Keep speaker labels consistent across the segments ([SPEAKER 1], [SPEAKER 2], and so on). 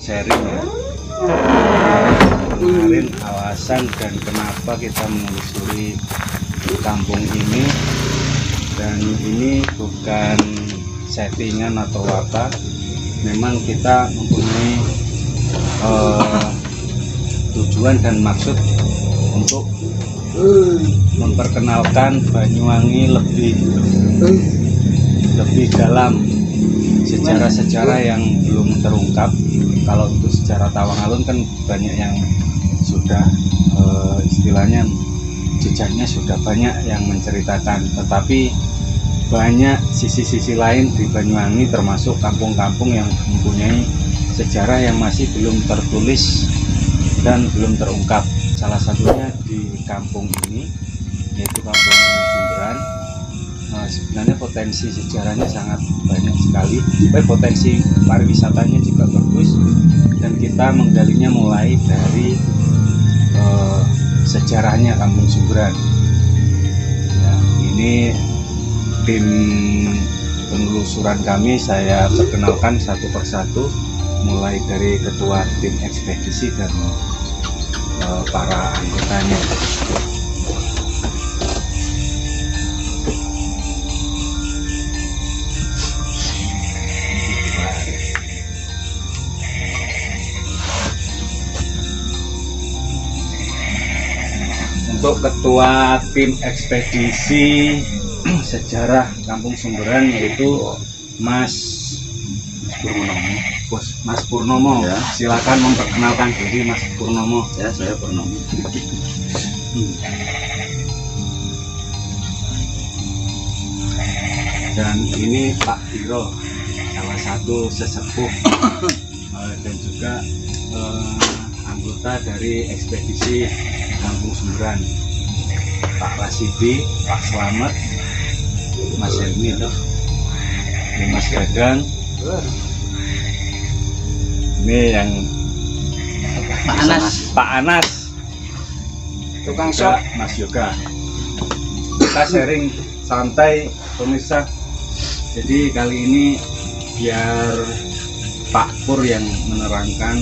[SPEAKER 1] sharing ya. Kemarin alasan dan kenapa kita menelusuri kampung ini, dan ini bukan settingan atau apa, memang kita mempunyai tujuan dan maksud untuk memperkenalkan Banyuwangi lebih dalam sejarah-sejarah yang belum terungkap. Kalau untuk sejarah Tawang Alun kan banyak yang sudah istilahnya jejaknya sudah banyak yang menceritakan, tetapi banyak sisi-sisi lain di Banyuwangi, termasuk kampung-kampung yang mempunyai sejarah yang masih belum tertulis dan belum terungkap. Salah satunya di kampung ini, yaitu Kampung Sumberan. Sebenarnya potensi sejarahnya sangat banyak sekali, potensi pariwisatanya juga bagus, dan kita menggalinya mulai dari sejarahnya Kampung Sumberan. Ya, ini tim penelusuran kami, saya perkenalkan satu persatu, mulai dari ketua tim ekspedisi dan para anggotanya. Untuk ketua tim ekspedisi sejarah Kampung Sumberan yaitu Mas Purnomo. Ya. Silakan memperkenalkan diri, Mas Purnomo.
[SPEAKER 2] Ya, saya Purnomo.
[SPEAKER 1] Dan ini Pak Biro, salah satu sesepuh dan juga anggota dari ekspedisi Kampung Sumberan. Pak Rasidi, Pak Slamet, Mas Helmi, Mas Gadang. Ini yang Pak Anas,
[SPEAKER 2] tukang sok,
[SPEAKER 1] Mas Yoga. Kita sharing santai pemirsa. Jadi kali ini biar Pak Pur yang menerangkan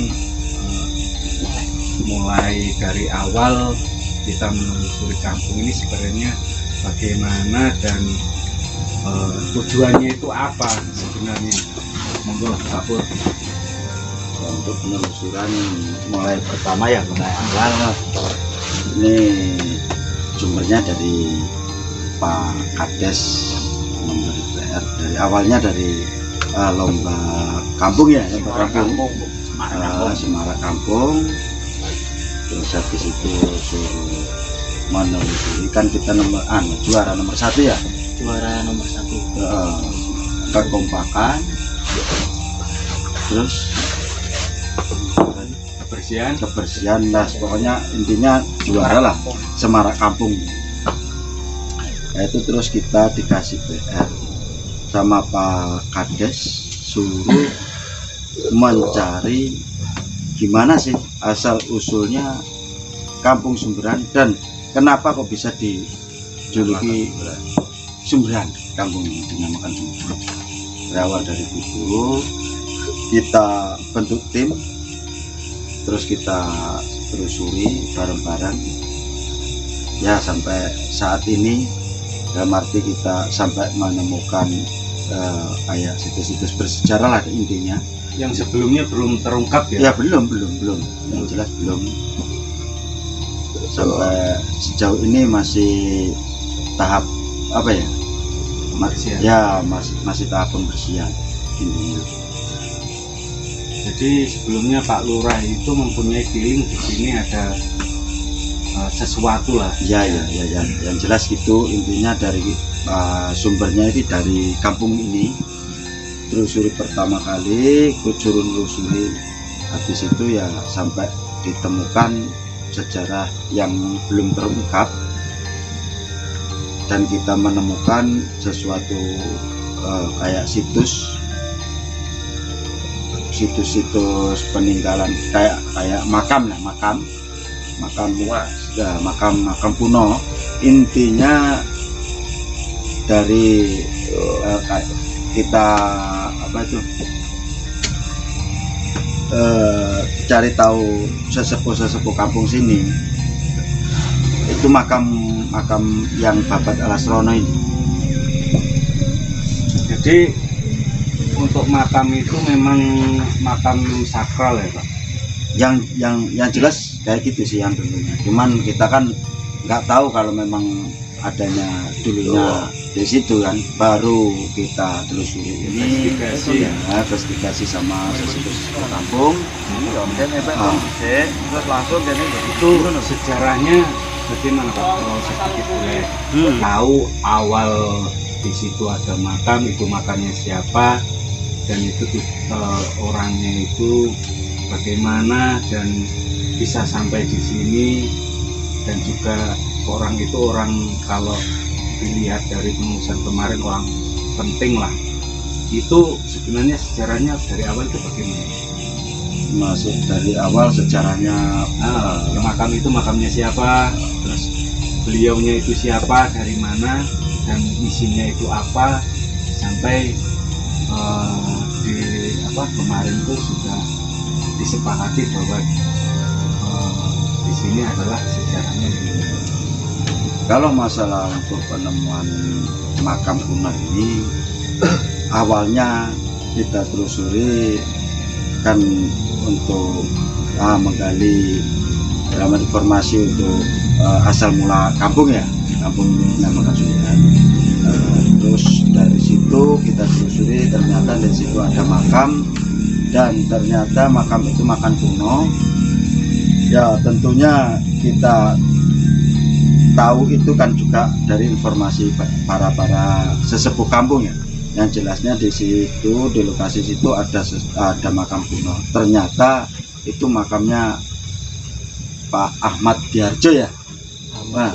[SPEAKER 1] mulai dari awal kita menelusuri kampung ini sebenarnya bagaimana dan tujuannya itu apa sebenarnya. Monggo Pak Pur.
[SPEAKER 2] Untuk penelusuran mulai pertama ya, mulai awal ini sumbernya dari Pak Kades nomor DPR. Dari awalnya dari lomba kampung ya, lomba kampung Semarak Kampung. Terus habis itu suruh menelusuri, kan kita juara nomor 1 ya,
[SPEAKER 3] juara nomor 1
[SPEAKER 2] kekompakan, terus kebersihan lah, pokoknya intinya juara lah Semarak Kampung. Nah, itu terus kita dikasih PR sama Pak Kades, suruh mencari gimana sih asal usulnya Kampung Sumberan dan kenapa kok bisa dijuluki Sumberan, kampung ini dinamakan Sumberan. Berawal dari itu kita bentuk tim, terus kita telusuri bareng-bareng ya sampai saat ini. Dalam arti kita sampai menemukan kayak situs-situs bersejarah lah intinya,
[SPEAKER 1] yang sebelumnya belum terungkap ya?
[SPEAKER 2] Ya belum, yang jelas belum. Sampai sejauh ini masih tahap apa ya? Masih tahap pembersihan intinya.
[SPEAKER 1] Jadi sebelumnya Pak Lurah itu mempunyai feeling di sini ada sesuatu lah.
[SPEAKER 2] Ya, yang jelas gitu intinya. Dari sumbernya ini dari kampung ini. Telusuri pertama kali, telusuri habis itu ya sampai ditemukan sejarah yang belum terungkap, dan kita menemukan sesuatu kayak situs peninggalan kayak makam kuno. Intinya dari kita cari tahu sesepuh kampung sini, itu makam yang Babat Alasrono ini.
[SPEAKER 1] Jadi untuk makam itu memang makam sakral ya Pak?
[SPEAKER 2] Yang jelas kayak gitu sih yang dulunya. Cuman kita kan nggak tahu kalau memang adanya dulunya di situ kan, baru kita telusuri ini investigasi sama sesepuh kampung.
[SPEAKER 1] Terus langsung itu sejarahnya bagaimana Pak? Kalau sedikit boleh tahu awal di situ ada makam, itu makamnya siapa, dan itu orangnya itu bagaimana dan bisa sampai di sini, dan juga orang itu kalau dilihat dari penulisan kemarin orang penting lah. Itu sebenarnya sejarahnya dari awal itu bagaimana?
[SPEAKER 2] Masuk dari awal sejarahnya,
[SPEAKER 1] makam itu makamnya siapa, terus beliaunya itu siapa, dari mana, dan misinya itu apa, sampai kemarin itu sudah disepakati bahwa di sini adalah sejarahnya.
[SPEAKER 2] Kalau masalah untuk penemuan makam kuno ini, awalnya kita telusuri kan untuk menggali informasi untuk asal mula kampung ya, kampung nama Kasulian. Terus dari situ kita telusuri, ternyata di situ ada makam, dan ternyata makam itu makam kuno. Ya tentunya kita tahu itu kan juga dari informasi para sesepuh kampung ya. Yang jelasnya di situ, di lokasi situ ada makam kuno. Ternyata itu makamnya Pak Ahmad Diarjo ya.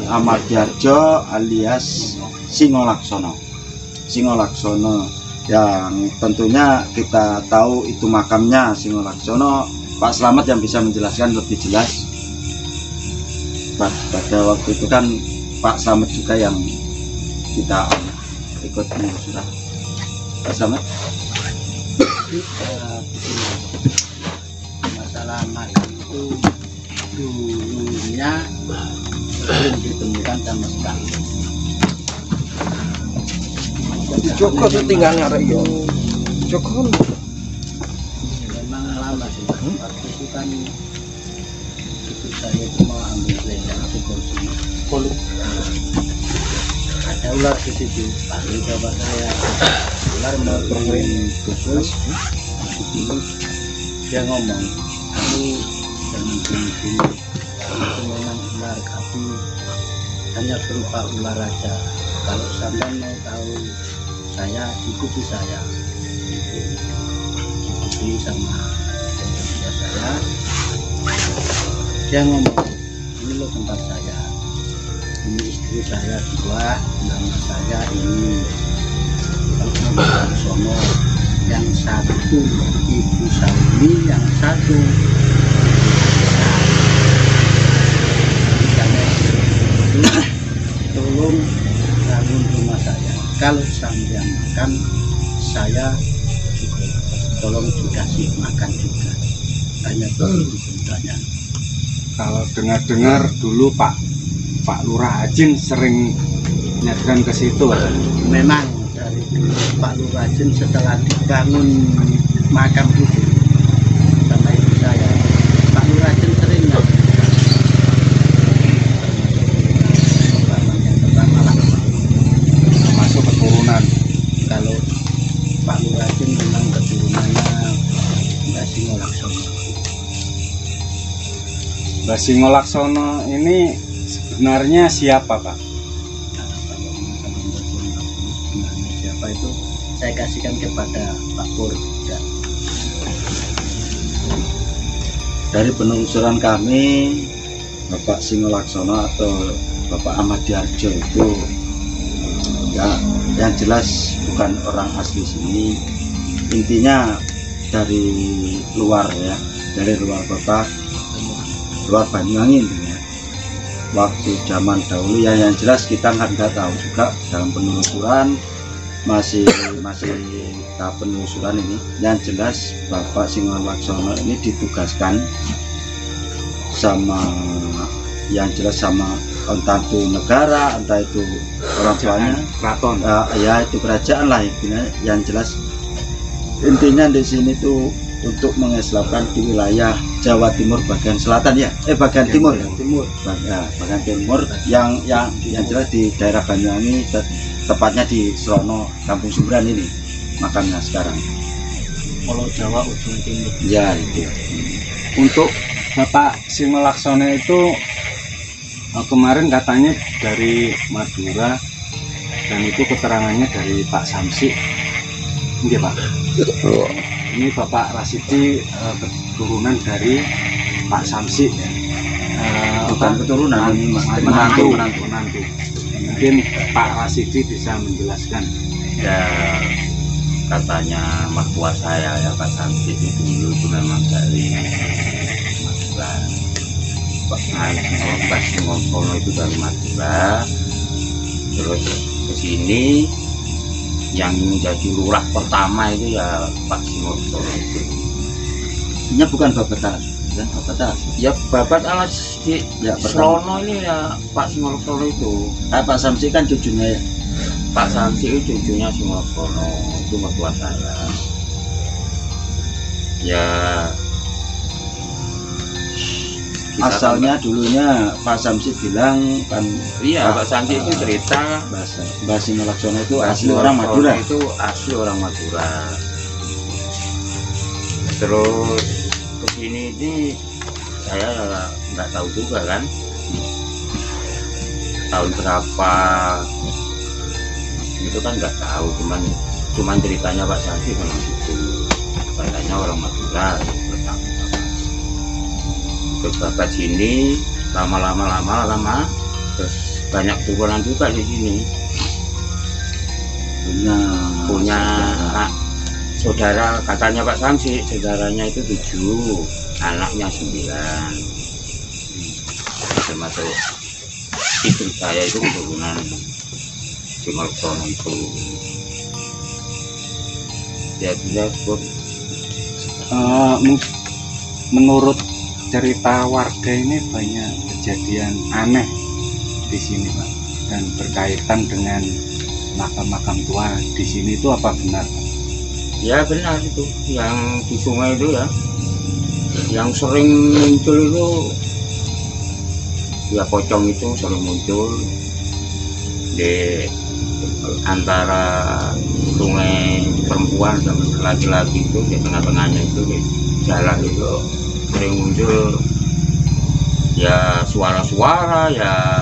[SPEAKER 2] Ahmad Diarjo alias Singolaksono yang tentunya kita tahu itu makamnya Singolaksono. Pak Slamet yang bisa menjelaskan lebih jelas. Pada waktu itu kan Pak Slamet juga yang kita ikut menyusun. Pak Slamet,
[SPEAKER 3] masalah makam itu dulunya belum ditemukan sama sekali.
[SPEAKER 4] Joko tuh tinggal ngarep yo. Joko
[SPEAKER 3] memang lama sih. Waktu itu kan itu saya cuma ambil selendang ke kursi. Ada ular di situ. Lalu coba saya ular mau bermain pukul. Dia ngomong, kamu jangan bunuh. Itu memang ular, tapi hanya berupa ular aja. Kalau sampai mau tahu saya, ikuti saya. Ikuti sama saya. Dia ngomong, ini loh tempat saya, ini istri saya dua, nama saya ini Sono, yang satu Ibu Saumi, yang satu tolong bangun rumah saya. Kalau sampai makan saya juga tolong dikasih makan juga. Hanya begitu ceritanya.
[SPEAKER 1] Kalau dengar-dengar dulu Pak Lurah Ajin sering nyadran ke situ kan?
[SPEAKER 3] Memang dari Pak Lurah Ajin setelah dibangun makam itu sama ibu saya, Pak Lurah Ajin sering
[SPEAKER 1] masuk keturunan.
[SPEAKER 3] Kalau Pak Lurah Ajin memang keturunannya Mbak Singolaksono.
[SPEAKER 1] Mbak Singolaksono ini sebenarnya siapa Pak?
[SPEAKER 3] Nah, kalau sebenarnya siapa itu saya kasihkan kepada Pak Pur. Ya.
[SPEAKER 2] dari penelusuran kami, Bapak Singolaksono atau Bapak Ahmad Diarjo itu ya yang jelas bukan orang asli sini. Intinya dari luar ya, dari luar kota, luar Banyuwangi intinya. Waktu zaman dahulu ya yang jelas kita nggak tahu juga dalam penelusuran masih tahap penelusuran ini. Yang jelas Bapak Singon Laksono ini ditugaskan sama entah itu negara, entah itu orang tuanya,
[SPEAKER 1] keraton.
[SPEAKER 2] Ya itu kerajaan lah intinya. Yang jelas intinya di sini tuh untuk mengislamkan di wilayah Jawa Timur bagian selatan ya, bagian timur ya, bagian timur yang jelas di daerah Banyuwangi, tepatnya di Serono Kampung Sumberan ini makamnya sekarang.
[SPEAKER 3] Kalau Jawa ujung timur.
[SPEAKER 2] Ya itu.
[SPEAKER 1] Untuk Bapak Singon Laksono itu kemarin katanya dari Madura dan itu keterangannya dari Pak Samsi. Iya Pak. Ini Bapak Rasidi keturunan dari Pak Samsi.
[SPEAKER 2] Bukan keturunan, ini
[SPEAKER 1] menantu. Mungkin Pak Rasidi bisa menjelaskan.
[SPEAKER 5] Ya katanya mertua saya ya Pak Samsi itu dulu itu memang dari Madura. Pak Singon Laksono itu dari Madura, terus ke sini yang menjadi lurah pertama itu ya Pak Singon Laksono itu.
[SPEAKER 2] Ini bukan Babat Alas, kan Babat Alas.
[SPEAKER 5] Ya Babat Alas di
[SPEAKER 2] Ya,
[SPEAKER 5] Serono ini ya Pak Singon Laksono itu.
[SPEAKER 2] Pak Samsi kan cucunya ya.
[SPEAKER 5] Pak Samsi itu cucunya Singon Laksono, itu mertua saya. Ya
[SPEAKER 2] Asalnya dulunya Pak Samsi bilang kan
[SPEAKER 5] iya Pak Samsi itu cerita
[SPEAKER 2] Mbak Singon Laksono itu
[SPEAKER 5] Pak
[SPEAKER 2] asli
[SPEAKER 5] Singon
[SPEAKER 2] orang
[SPEAKER 5] Laksono
[SPEAKER 2] Madura.
[SPEAKER 5] itu asli orang Madura. Terus kesini ini saya nggak tahu juga kan tahun berapa itu kan nggak tahu, cuman ceritanya Pak Samsi memang itu katanya orang Madura. Terus Bapak sini lama terus banyak turunan juga di sini, punya saudara katanya Pak Samsi, saudaranya itu 7, anaknya 9, termasuk istri saya itu keturunan Singon Laksono itu. Ya
[SPEAKER 1] Menurut cerita warga ini banyak kejadian aneh di sini Pak, dan berkaitan dengan makam-makam tua di sini, itu apa benar Pak?
[SPEAKER 5] ya benar itu yang di sungai itu ya, yang sering muncul itu ya pocong itu sering muncul di antara sungai perempuan dan laki-laki itu di tengah-tengahnya itu di jalan itu sering muncul ya suara-suara ya,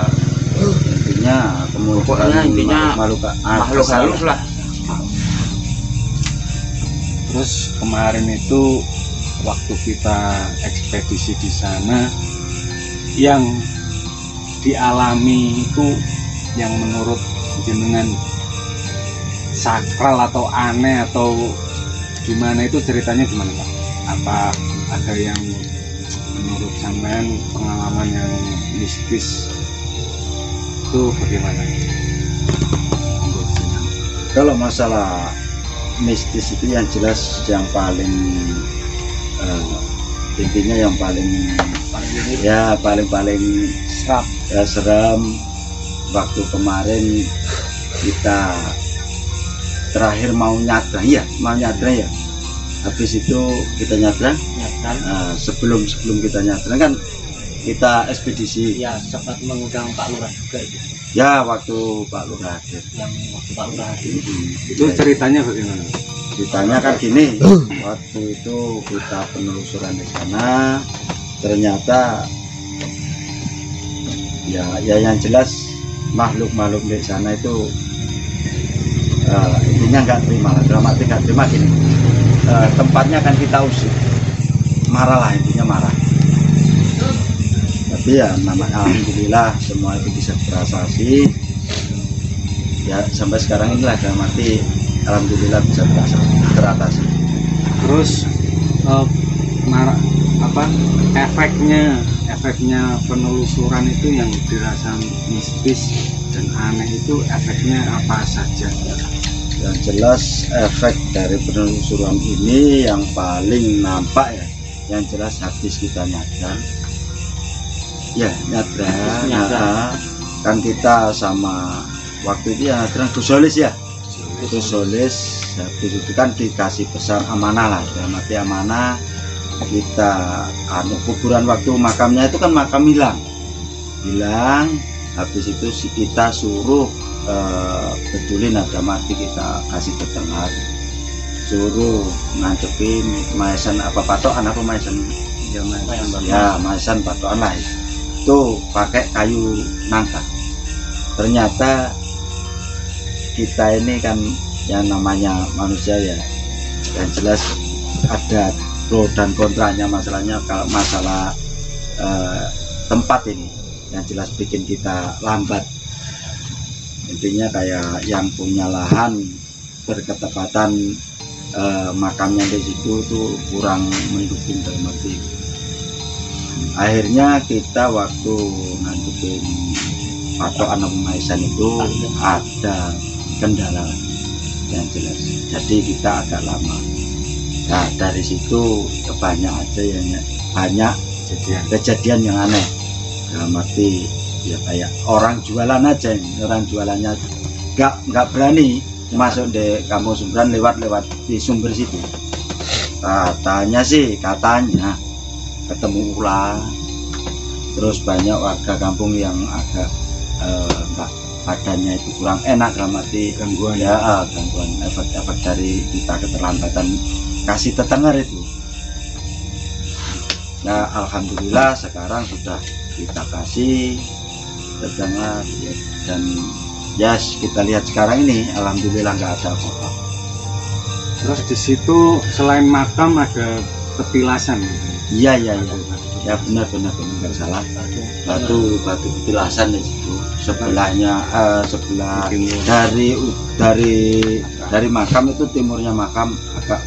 [SPEAKER 2] intinya
[SPEAKER 5] pokoknya intinya makhluk halus lah.
[SPEAKER 1] Terus kemarin itu waktu kita ekspedisi di sana, yang dialami itu yang menurut jenengan sakral atau aneh atau gimana, itu ceritanya gimana Pak? Apa ada yang menurut sampean pengalaman yang mistis itu bagaimana?
[SPEAKER 2] Kalau masalah mistis itu yang jelas yang paling intinya yang paling seram waktu kemarin kita terakhir mau nyadrang ya, habis itu kita nyadrang. Sebelum kita nyadrang kan kita ekspedisi
[SPEAKER 3] Ya sempat mengundang Pak Lurah juga itu.
[SPEAKER 2] ya, waktu Pak Lurah hadir.
[SPEAKER 3] Yang waktu Pak Lurah hadir
[SPEAKER 1] Itu ceritanya bagaimana?
[SPEAKER 2] Ceritanya kan gini, waktu itu kita penelusuran di sana, ternyata ya yang jelas makhluk di sana itu intinya nggak terima lah, dramatik nggak terima gini. Tempatnya kan kita usir, marah lah, intinya marah. Tapi ya namanya alhamdulillah semua itu bisa teratasi. Ya sampai sekarang inilah dramatik, alhamdulillah bisa teratasi.
[SPEAKER 1] Terus efeknya penelusuran itu yang dirasa mistis dan aneh itu efeknya apa saja?
[SPEAKER 2] Yang jelas efek dari penelusuran ini yang paling nampak ya, yang jelas habis kita nyadar kan kita sama waktu itu ya Gus Solis ya, Gus Solis habis itu kan dikasih pesan amanah lah, dalam arti amanah kita kuburan waktu makamnya itu kan makam hilang, habis itu kita suruh betulin ada mati, kita kasih tetengah, suruh ngancepin maesan apa patokan apa maesan maesan patokan lah itu pakai kayu nangka. Ternyata kita ini kan yang namanya manusia ya, yang jelas ada pro dan kontranya, masalahnya kalau masalah tempat ini yang jelas bikin kita lambat. Intinya kayak yang punya lahan berketepatan makamnya di situ tuh kurang mendukung dalam arti. Akhirnya kita waktu ngancurin patokan maesan itu ada kendala yang jelas. Jadi kita agak lama. Nah dari situ banyak aja yang banyak kejadian yang aneh. Dalam arti ya kayak orang jualan aja, orang jualannya nggak berani masuk di kampung Sumberan lewat di sumber situ. Katanya ketemu ular, terus banyak warga kampung yang agak badannya itu kurang enak, dalam arti gangguan gangguan efek dari kita keterlambatan kasih tetengah itu. Nah alhamdulillah sekarang sudah kita kasih tetangga dan ya kita lihat sekarang ini alhamdulillah nggak ada apa-apa.
[SPEAKER 1] Terus di situ selain makam ada petilasan.
[SPEAKER 2] Iya ya benar nggak salah, batu petilasan di situ sebelahnya sebelah dari makam itu timurnya makam agak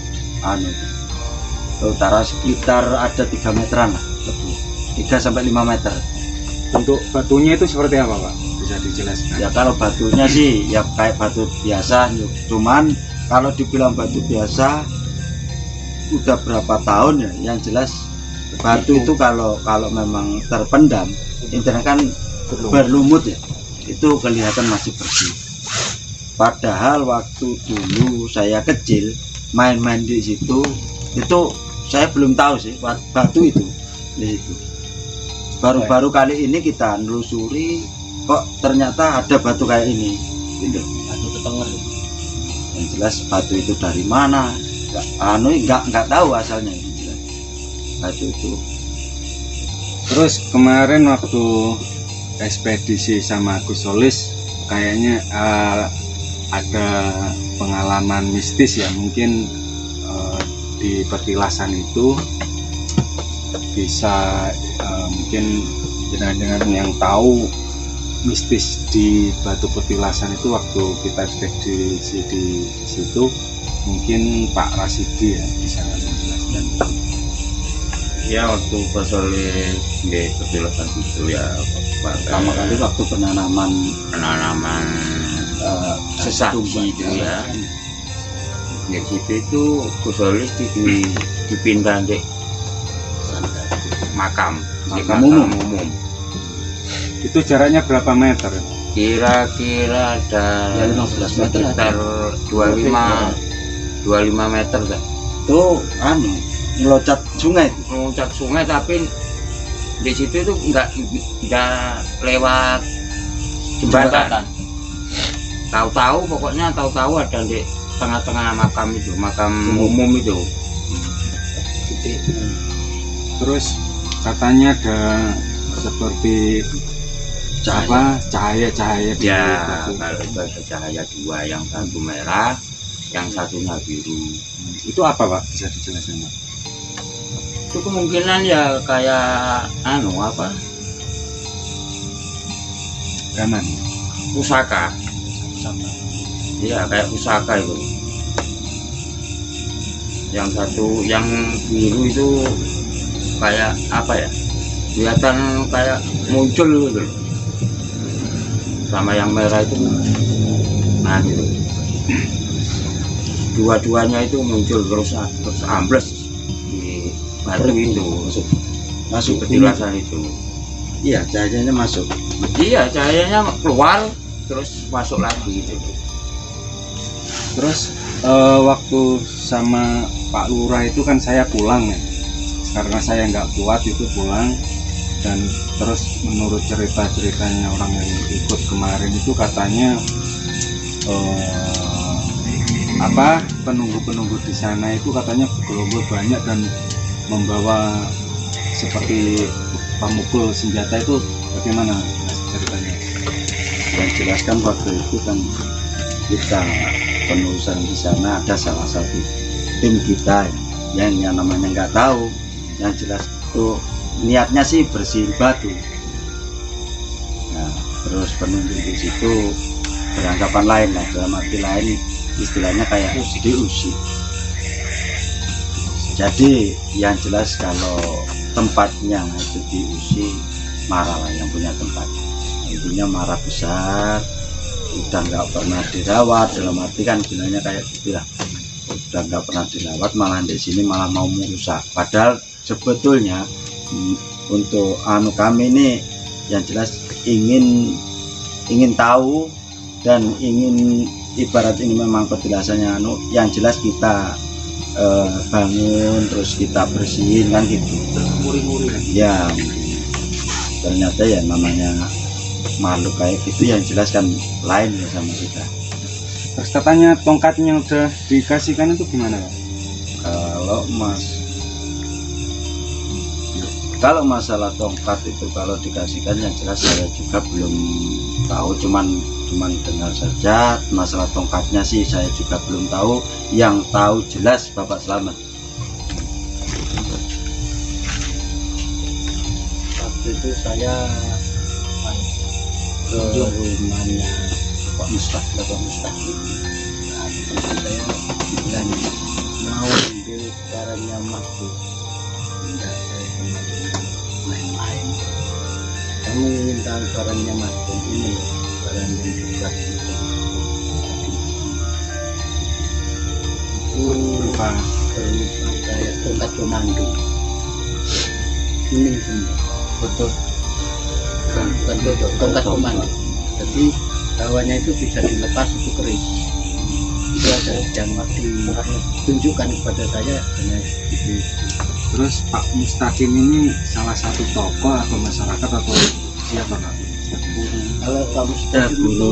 [SPEAKER 2] utara sekitar ada 3 meteran lah, 3-5 meter.
[SPEAKER 1] Untuk batunya itu seperti apa Pak? Bisa dijelaskan?
[SPEAKER 2] Ya kalau batunya sih ya kayak batu biasa, cuman kalau dibilang batu biasa udah berapa tahun ya, yang jelas batu itu kalau memang terpendam intinya kan berlumut ya, itu kelihatan masih bersih. Padahal waktu dulu saya kecil main-main di situ itu saya belum tahu sih batu itu di situ. Baru-baru kali ini kita nelusuri kok ternyata ada batu kayak ini gitu.
[SPEAKER 3] Batu tetengah.
[SPEAKER 2] Yang jelas batu itu dari mana nggak tahu asalnya, batu itu.
[SPEAKER 1] Terus kemarin waktu ekspedisi sama Gus Solis kayaknya ada pengalaman mistis ya, mungkin di petilasan itu bisa mungkin dengan yang tahu mistis di batu petilasan itu waktu kita ekspedisi di situ, mungkin Pak Rasidi ya bisa menjelaskan.
[SPEAKER 5] Ya waktu Pak Solis di petilasan itu ya
[SPEAKER 2] pertama kali waktu penanaman
[SPEAKER 5] sesaji itu ya. Di situ itu Gus Solis dipindah di makam umum.
[SPEAKER 1] Itu jaraknya berapa meter?
[SPEAKER 5] Kira-kira ada
[SPEAKER 2] 15 meter,
[SPEAKER 5] sekitar 25 meter kan.
[SPEAKER 2] Itu ngeloncat sungai,
[SPEAKER 5] tapi di situ itu enggak lewat jembatan. Tahu-tahu ada di tengah-tengah makam itu, makam umum itu.
[SPEAKER 1] Terus katanya ada seperti cahaya
[SPEAKER 5] ya, kalau itu ada cahaya 2, yang satu merah, yang satunya biru.
[SPEAKER 1] Itu apa Pak? Bisa dijelaskan Pak?
[SPEAKER 5] Itu kemungkinan ya kayak
[SPEAKER 1] kanan
[SPEAKER 5] pusaka. Iya kayak pusaka itu. Yang satu yang biru itu kayak apa ya, kelihatan kayak muncul gitu. Sama yang merah itu gitu. dua-duanya itu muncul terus ambles di batu itu,
[SPEAKER 2] masuk
[SPEAKER 5] petilasan itu.
[SPEAKER 2] Iya, cahayanya masuk.
[SPEAKER 5] Iya, cahayanya keluar terus masuk lagi gitu.
[SPEAKER 1] Terus waktu sama Pak Lurah itu kan saya pulang ya, karena saya nggak kuat itu pulang. Dan terus menurut cerita-ceritanya orang yang ikut kemarin itu katanya penunggu-penunggu di sana itu katanya bergerombol banyak dan membawa seperti pemukul senjata. Itu bagaimana ceritanya?
[SPEAKER 2] Yang jelaskan waktu itu kan kita penelusuran di sana ada salah satu tim kita yang namanya nggak tahu, yang jelas itu niatnya sih bersihin batu. Nah, terus penunggu di situ beranggapan lain lah, dalam arti lain istilahnya kayak diusik. Jadi yang jelas kalau tempatnya itu diusik, marah lah yang punya tempat. Intinya marah besar, udah nggak pernah dirawat, dalam arti kan bilangnya kayak gitu lah, udah nggak pernah dirawat, malah di sini malah mau merusak. Padahal sebetulnya untuk kami ini yang jelas ingin tahu dan ingin ibarat ini memang petilasannya yang jelas kita bangun terus kita bersihin kan gitu. Ya ternyata ya namanya makhluk kayak gitu yang jelas kan lain ya sama kita.
[SPEAKER 1] Terus katanya tongkatnya udah dikasihkan itu gimana?
[SPEAKER 2] Kalau masalah tongkat itu kalau dikasihkan yang jelas saya juga belum tahu, cuman dengar saja. Masalah tongkatnya sih saya juga belum tahu, yang tahu jelas Bapak Slamet.
[SPEAKER 3] Waktu itu saya ke rumahnya Pak Mustaqim. Nah, teman saya bilang mau ambil barangnya Mas. Enggak, saya cuma main-main. Kamu ingin tahu barangnya Mas, ini barang yang juga itu berupa kayak tongkat komando. Ini semua betul, bukan tongkat komando. Jadi bawahnya itu bisa dilepas, itu keris. Itu ada yang ditunjukkan kepada saya dengan itu.
[SPEAKER 1] Terus Pak Mustaqim ini salah satu tokoh atau masyarakat atau siapa Pak?
[SPEAKER 3] Kalau Pak Mustaqim itu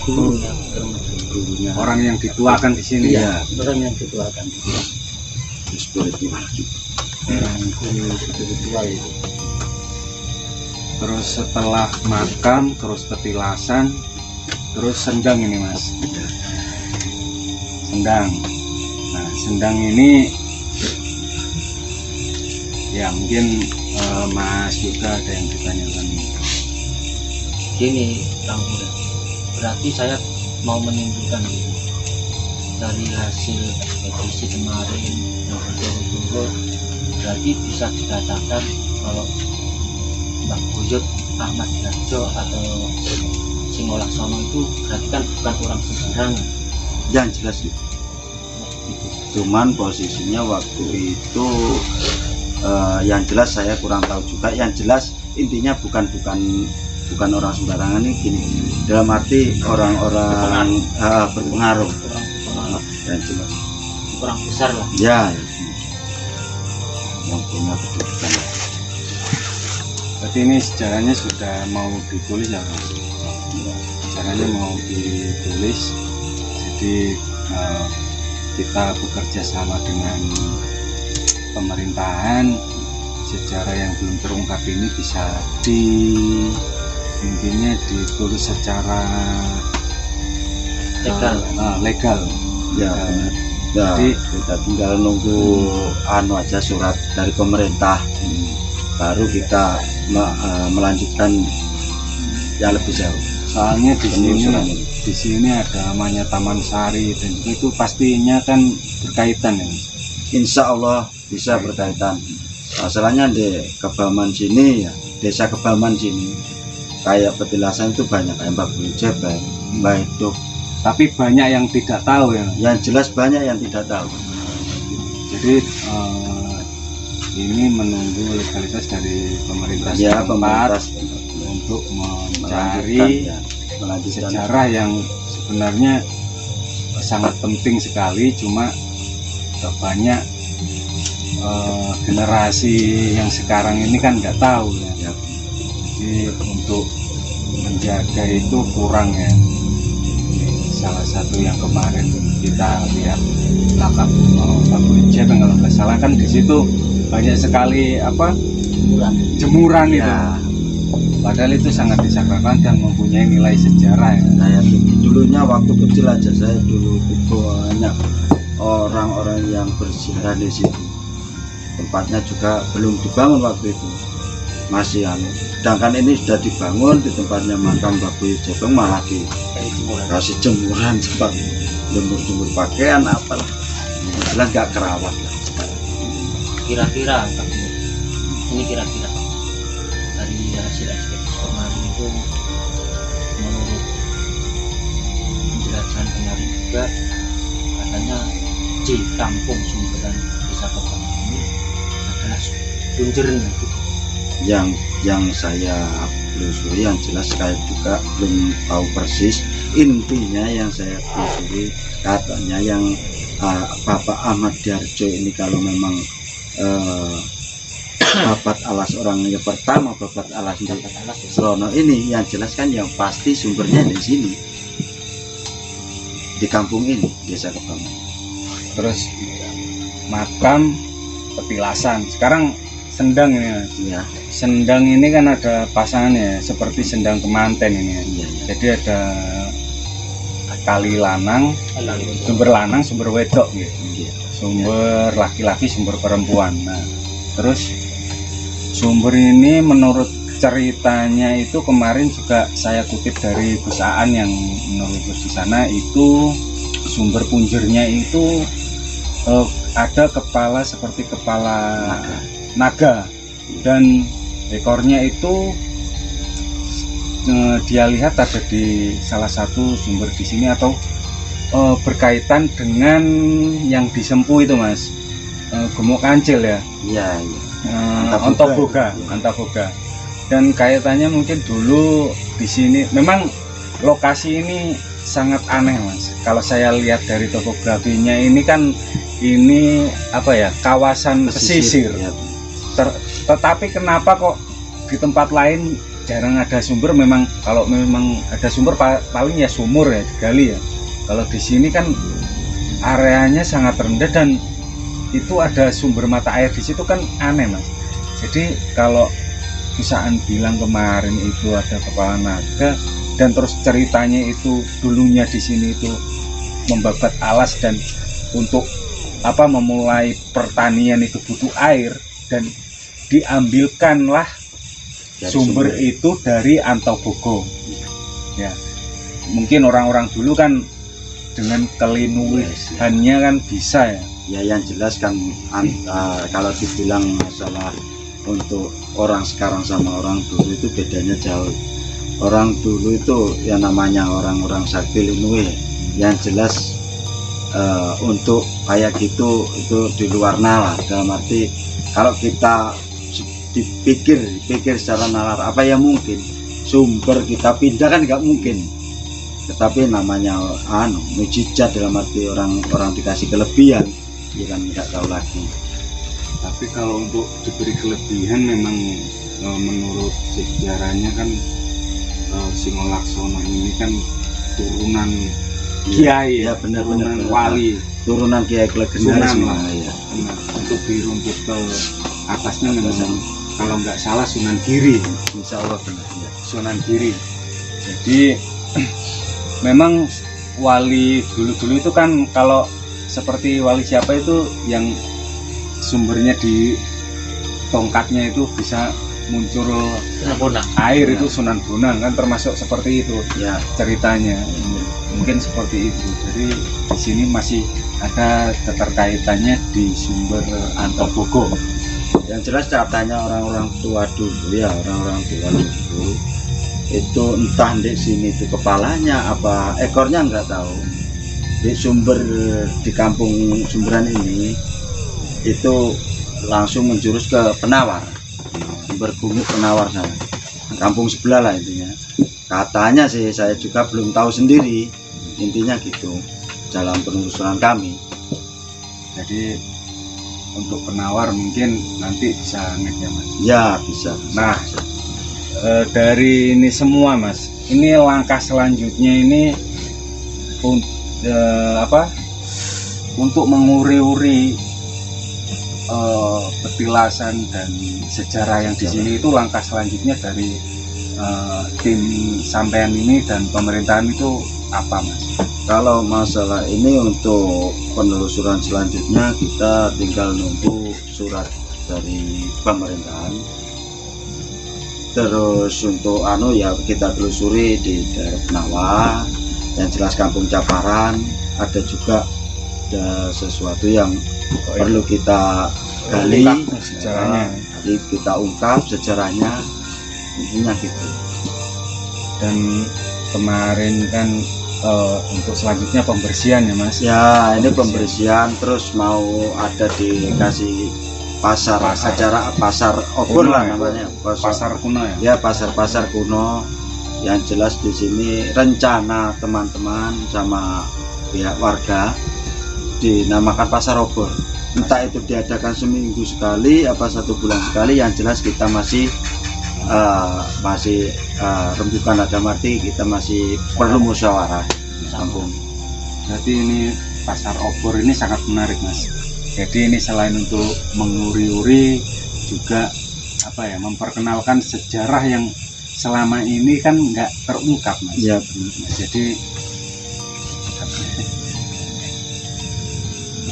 [SPEAKER 3] gurunya,
[SPEAKER 1] orang yang dituakan di sini.
[SPEAKER 3] Iya, orang yang dituakan.
[SPEAKER 2] Spiritual juga.
[SPEAKER 3] Orang guru spiritual itu.
[SPEAKER 1] Terus setelah makam, terus petilasan, terus sendang ini Mas. Sendang. Nah, sendang ini ya mungkin Mas juga ada yang ditanyakan.
[SPEAKER 6] Gini, Kang Pura, berarti saya mau menyimpulkan gitu. Dari hasil ekspedisi kemarin yang berturut-turut, berarti bisa dikatakan kalau Mbak Buyut Ahmad Darjo atau Singolaksono itu berarti kan bukan orang sembarangan.
[SPEAKER 2] Yang jelas gitu. Cuman posisinya waktu itu yang jelas saya kurang tahu juga. Yang jelas intinya bukan orang sembarangan ini gini. Dalam arti orang-orang berpengaruh. Yang jelas.
[SPEAKER 6] Orang besar lah.
[SPEAKER 2] Ya. Yang punya kedudukan.
[SPEAKER 1] Berarti ini sejarahnya sudah mau ditulis ya Mas? Sejarahnya mau ditulis. Jadi kita bekerja sama dengan pemerintahan, sejarah yang belum terungkap ini bisa intinya ditulis secara legal.
[SPEAKER 2] Ya, nah,
[SPEAKER 1] jadi
[SPEAKER 2] kita tinggal nunggu aja surat dari pemerintah, baru kita melanjutkan yang lebih jauh.
[SPEAKER 1] Soalnya di sini ada namanya Taman Sari dan itu pastinya kan berkaitan ya.
[SPEAKER 2] Insya Allah bisa berkaitan. Masalahnya di Kebaman sini ya, desa Kebaman sini kayak petilasan itu banyak kayak Mbak Bujep, Mbak Hidup,
[SPEAKER 1] Tapi banyak yang tidak tahu ya.
[SPEAKER 2] Yang jelas banyak yang tidak tahu.
[SPEAKER 1] Jadi ini menunggu legalitas dari pemerintah
[SPEAKER 2] Ya,
[SPEAKER 1] setempat
[SPEAKER 2] pemerintah
[SPEAKER 1] untuk
[SPEAKER 2] melanjutkan,
[SPEAKER 1] mencari
[SPEAKER 2] ya, melanjutkan.
[SPEAKER 1] sejarah yang sebenarnya sangat penting sekali, cuma banyak generasi yang sekarang ini kan nggak tahu ya.
[SPEAKER 2] Ya.
[SPEAKER 1] Jadi untuk menjaga itu kurang ya. Salah satu yang kemarin kita lihat lakap Babu Ijen kalau nggak salah kan di situ banyak sekali jemuran itu.
[SPEAKER 2] Ya.
[SPEAKER 1] Padahal itu sangat disakralkan dan mempunyai nilai sejarah ya.
[SPEAKER 2] Saya dulunya waktu kecil aja saya dulu itu banyak orang-orang yang berziarah di situ. Tempatnya juga belum dibangun waktu itu, masih sedangkan ini sudah dibangun di tempatnya makam Babu Ijen, malah dikasih jemuran sempat jemur pakaian apalah, jelas nggak kerawat lah.
[SPEAKER 6] Kira-kira ini kira-kira dari hasil ekspedisi kemarin itu menurut penjelasan kemarin juga katanya di kampung Sumberan Desa Kebangan ini adalah punjernya gitu.
[SPEAKER 2] Yang saya telusuri, yang jelas saya juga belum tahu persis, intinya yang saya telusuri katanya yang Bapak Ahmad Diarjo ini kalau memang babat alas orang yang pertama, babat alas Serono ini, yang jelas kan yang pasti sumbernya di sini, di kampung ini, Desa Kebangan.
[SPEAKER 1] Terus makam petilasan, sekarang sendang ini ya.
[SPEAKER 2] Ya,
[SPEAKER 1] Sendang ini kan ada pasangannya seperti sendang kemanten ini ya.
[SPEAKER 2] iya, iya.
[SPEAKER 1] Jadi ada kali lanang, sumber lanang, sumber wedok gitu.
[SPEAKER 2] Iya.
[SPEAKER 1] Sumber laki-laki, sumber perempuan. Nah, terus sumber ini menurut ceritanya itu kemarin juga saya kutip dari Gus Aan yang menulis di sana, itu sumber punjernya itu ada kepala seperti kepala naga dan ekornya itu dia lihat ada di salah satu sumber di sini atau berkaitan dengan yang disempuh itu Mas, Gemuk Kancil ya.
[SPEAKER 2] Iya, iya.
[SPEAKER 1] Antaboga,
[SPEAKER 2] Ya.
[SPEAKER 1] Antaboga. Dan kaitannya mungkin dulu di sini memang lokasi ini sangat aneh Mas. Kalau saya lihat dari topografinya ini kan ini apa ya, kawasan pesisir.
[SPEAKER 2] Ya.
[SPEAKER 1] Tetapi kenapa kok di tempat lain jarang ada sumber? Memang kalau memang ada sumber paling ya sumur ya, digali ya. Kalau di sini kan areanya sangat rendah dan itu ada sumber mata air di situ kan aneh Mas. Jadi kalau Kusaan bilang kemarin itu ada kepala naga dan terus ceritanya itu dulunya di sini itu membabat alas dan untuk memulai pertanian itu butuh air dan diambilkanlah sumber itu dari Antaboga. Ya, mungkin orang-orang dulu kan dengan kelinuhannya kan bisa ya.
[SPEAKER 2] Ya, yang jelas kan kalau dibilang masalah untuk orang sekarang sama orang dulu itu bedanya jauh. Orang dulu itu ya namanya orang-orang sakti linuwe, yang jelas untuk kayak gitu itu di luar nalar. Dalam arti kalau kita dipikir secara nalar, apa yang mungkin sumber kita pindah kan nggak mungkin. Tetapi namanya mujizat, dalam arti orang dikasih kelebihan, ya kan nggak tahu lagi.
[SPEAKER 1] Tapi kalau untuk diberi kelebihan memang menurut sejarahnya kan Singolaksono ini kan turunan kiai
[SPEAKER 2] ya,
[SPEAKER 1] turunan wali,
[SPEAKER 2] turunan kiai Klegenaris
[SPEAKER 1] Sunan lah.
[SPEAKER 2] ya.
[SPEAKER 1] Benar. Untuk diruntut ke atasnya memang kalau nggak salah Sunan Giri,
[SPEAKER 2] Insya Allah benar ya.
[SPEAKER 1] Sunan Giri. Jadi memang wali dulu itu kan kalau seperti wali siapa itu yang sumbernya di tongkatnya itu bisa muncul air, itu Sunan Bonang kan termasuk seperti itu
[SPEAKER 2] Ya.
[SPEAKER 1] ceritanya. Mungkin seperti itu. Jadi di sini masih ada keterkaitannya di sumber Antaboga.
[SPEAKER 2] Yang jelas katanya orang-orang tua dulu ya, orang-orang tua dulu itu entah di sini itu kepalanya apa ekornya nggak tahu. Di sumber di kampung Sumberan ini itu langsung menjurus ke Penawar, sumber Gumuk Penawar sana, kampung sebelah lah intinya. Katanya sih, saya juga belum tahu sendiri, intinya gitu dalam penelusuran kami.
[SPEAKER 1] Jadi untuk Penawar mungkin nanti bisa ngek ya Mas.
[SPEAKER 2] Ya bisa.
[SPEAKER 1] Nah, dari ini semua Mas, ini langkah selanjutnya ini untuk menguri-uri petilasan dan sejarah yang di sini, itu langkah selanjutnya dari tim sampean ini dan pemerintahan itu apa Mas?
[SPEAKER 2] Kalau masalah ini untuk penelusuran selanjutnya kita tinggal nunggu surat dari pemerintahan. Terus untuk ya kita telusuri di daerah Penawar, yang jelas kampung Caparan, ada juga ada sesuatu yang perlu kita gali
[SPEAKER 1] sejarahnya,
[SPEAKER 2] kita ungkap sejarahnya, intinya gitu.
[SPEAKER 1] Dan kemarin kan untuk selanjutnya pembersihan ya Mas.
[SPEAKER 2] Ya ini pembersihan, terus mau ada dikasih acara pasar obor
[SPEAKER 1] kuno
[SPEAKER 2] lah
[SPEAKER 1] ya?
[SPEAKER 2] namanya,
[SPEAKER 1] Pasar kuno ya.
[SPEAKER 2] ya pasar kuno. Yang jelas di sini rencana teman-teman sama pihak warga dinamakan pasar obor. Entah itu diadakan seminggu sekali apa 1 bulan sekali, yang jelas kita masih rembukan ada mati, kita masih perlu musyawarah kampung.
[SPEAKER 1] Berarti ini pasar obor ini sangat menarik Mas. Jadi ini selain untuk menguri-uri juga memperkenalkan sejarah yang selama ini kan nggak terungkap Mas.
[SPEAKER 2] Ya benar.
[SPEAKER 1] Jadi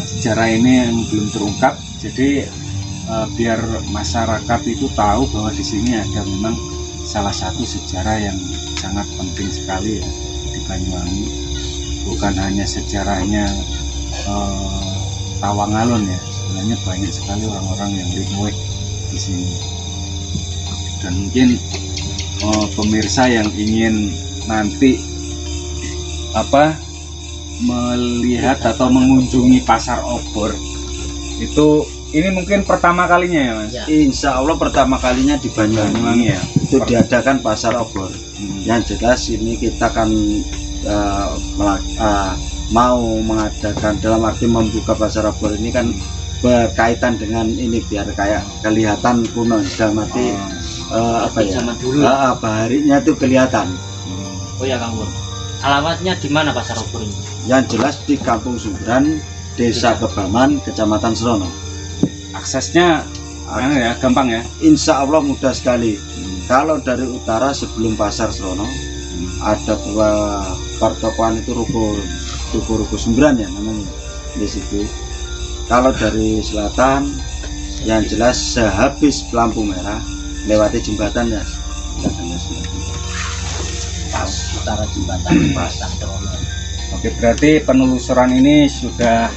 [SPEAKER 1] sejarah ini yang belum terungkap. Jadi biar masyarakat itu tahu bahwa di sini ada memang salah satu sejarah yang sangat penting sekali ya di Banyuwangi. Bukan hanya sejarahnya Tawangalun ya, sebenarnya banyak sekali orang-orang yang linguik di sini. Dan mungkin pemirsa yang ingin nanti melihat atau mengunjungi pasar obor itu, ini mungkin pertama kalinya ya Mas?
[SPEAKER 3] Ya.
[SPEAKER 2] Insya Allah pertama kalinya di Banyuwangi
[SPEAKER 1] ya.
[SPEAKER 2] itu diadakan pasar obor. Yang jelas ini kita akan mau mengadakan, dalam arti membuka pasar obor ini kan berkaitan dengan ini biar kayak kelihatan kuno, dalam arti
[SPEAKER 6] Zaman dulu.
[SPEAKER 2] baharinya tuh kelihatan.
[SPEAKER 6] Oh ya Kang Pur, alamatnya di mana pasar obor ini?
[SPEAKER 2] Yang jelas di Kampung Sumberan, Desa Kebaman, Kecamatan Serono.
[SPEAKER 1] Aksesnya ya, gampang ya?
[SPEAKER 2] Insya Allah mudah sekali. Kalau dari utara sebelum pasar Serono ada pertokoan itu ruko Sumberan ya namanya di situ. Kalau dari selatan, yang jelas sehabis lampu merah lewati jembatan ya,
[SPEAKER 3] Pas utara jembatan pasar Serono.
[SPEAKER 1] Oke, berarti penelusuran ini sudah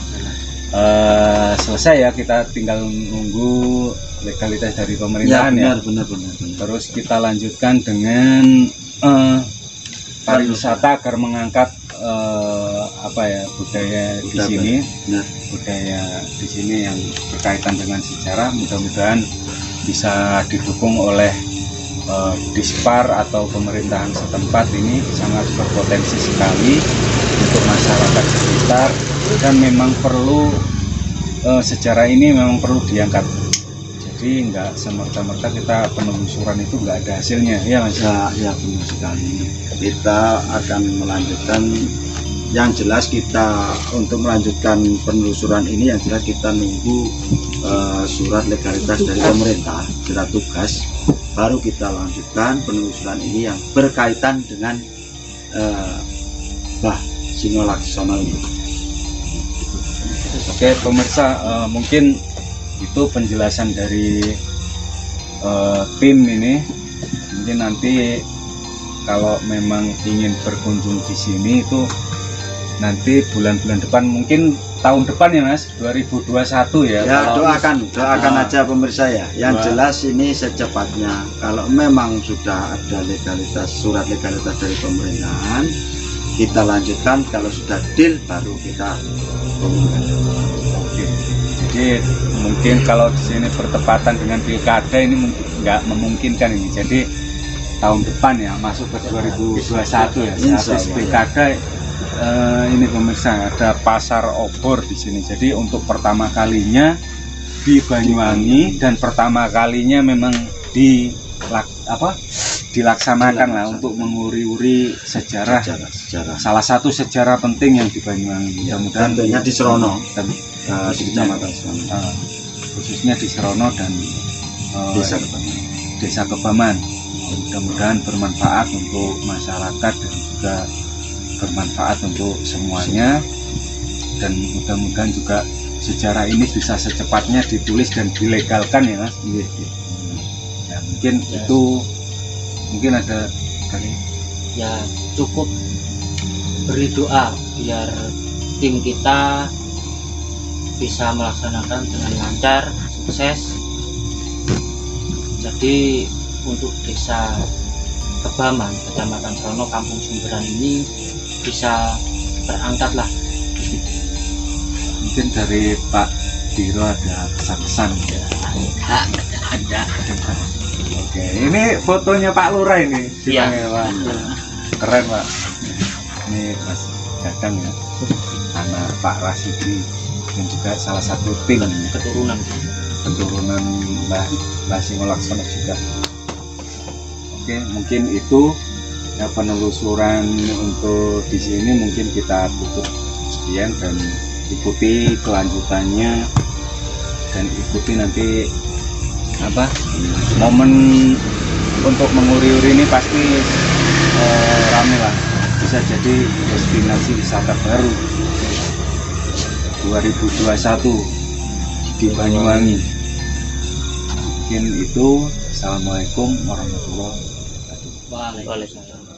[SPEAKER 1] selesai ya, kita tinggal nunggu legalitas dari pemerintahan ya.
[SPEAKER 2] Benar.
[SPEAKER 1] Terus kita lanjutkan dengan pariwisata agar mengangkat budaya di sini, budaya di sini yang berkaitan dengan sejarah. Mudah-mudahan bisa didukung oleh Dispar atau pemerintahan setempat. Ini sangat berpotensi sekali untuk masyarakat sekitar, dan memang perlu sejarah ini memang perlu diangkat. Jadi nggak semerta-merta kita penelusuran itu nggak ada hasilnya ya Mas.
[SPEAKER 2] Ya benar sekali. Kita akan melanjutkan, yang jelas kita untuk melanjutkan penelusuran ini, yang jelas kita nunggu surat legalitas dari pemerintah, surat tugas, baru kita lanjutkan penelusuran ini yang berkaitan dengan Mbah Singo Laksono ini.
[SPEAKER 1] Oke pemirsa, mungkin itu penjelasan dari tim ini. Mungkin nanti kalau memang ingin berkunjung di sini itu nanti bulan-bulan depan mungkin tahun depan ya Mas, 2021 ya.
[SPEAKER 2] Ya
[SPEAKER 1] Kalau-
[SPEAKER 2] doakan
[SPEAKER 1] Ah.
[SPEAKER 2] aja pemirsa ya. Yang
[SPEAKER 1] Doa.
[SPEAKER 2] jelas ini secepatnya. Kalau memang sudah ada surat legalitas dari pemerintahan, kita lanjutkan. Kalau sudah deal baru kita umumkan.
[SPEAKER 1] Oke. Jadi mungkin kalau di sini bertepatan dengan pilkada ini nggak memungkinkan ini. Jadi tahun depan ya masuk ke 2021 ya.
[SPEAKER 2] Insya
[SPEAKER 1] Habis
[SPEAKER 2] Allah.
[SPEAKER 1] pilkada ini pemirsa ada pasar obor di sini. Jadi untuk pertama kalinya di Banyuwangi dan pertama kalinya memang dilaksanakan lah untuk menguri-uri sejarah.
[SPEAKER 2] Sejarah.
[SPEAKER 1] Salah satu sejarah penting yang di Banyuwangi. Mudah-mudahan
[SPEAKER 2] Tentunya di Serono, di
[SPEAKER 1] khususnya,
[SPEAKER 2] Kecamatan Serono.
[SPEAKER 1] khususnya di Serono dan
[SPEAKER 2] Desa
[SPEAKER 1] Desa Kebaman. Mudah-mudahan bermanfaat untuk masyarakat dan juga bermanfaat untuk semuanya, dan mudah-mudahan juga sejarah ini bisa secepatnya ditulis dan dilegalkan ya Mas.
[SPEAKER 2] Iya, iya.
[SPEAKER 1] Ya, mungkin itu mungkin ada dari
[SPEAKER 6] Ya cukup beri doa biar tim kita bisa melaksanakan dengan lancar, sukses. Jadi untuk desa Kebaman, Kecamatan Serono, Kampung Sumberan ini bisa terangkat lah.
[SPEAKER 1] mungkin dari Pak Diro ada kesan-kesan ya.
[SPEAKER 3] Ada.
[SPEAKER 1] Oke, ini fotonya Pak Lurah ini.
[SPEAKER 6] Iya.
[SPEAKER 1] Gimana, Pak? Keren Pak. Ini Mas Dadang ya, anak Pak Rasidi dan juga salah satu tim keturunan Mbah Singolaksono juga. Oke, mungkin itu ya penelusuran untuk di sini mungkin kita tutup sekian dan ikuti kelanjutannya dan ikuti nanti momen untuk menguri-uri ini pasti rame lah, bisa jadi destinasi wisata baru 2021 di Banyuwangi. Mungkin itu. Assalamualaikum warahmatullahi wabarakatuh.
[SPEAKER 6] Waalaikumsalam.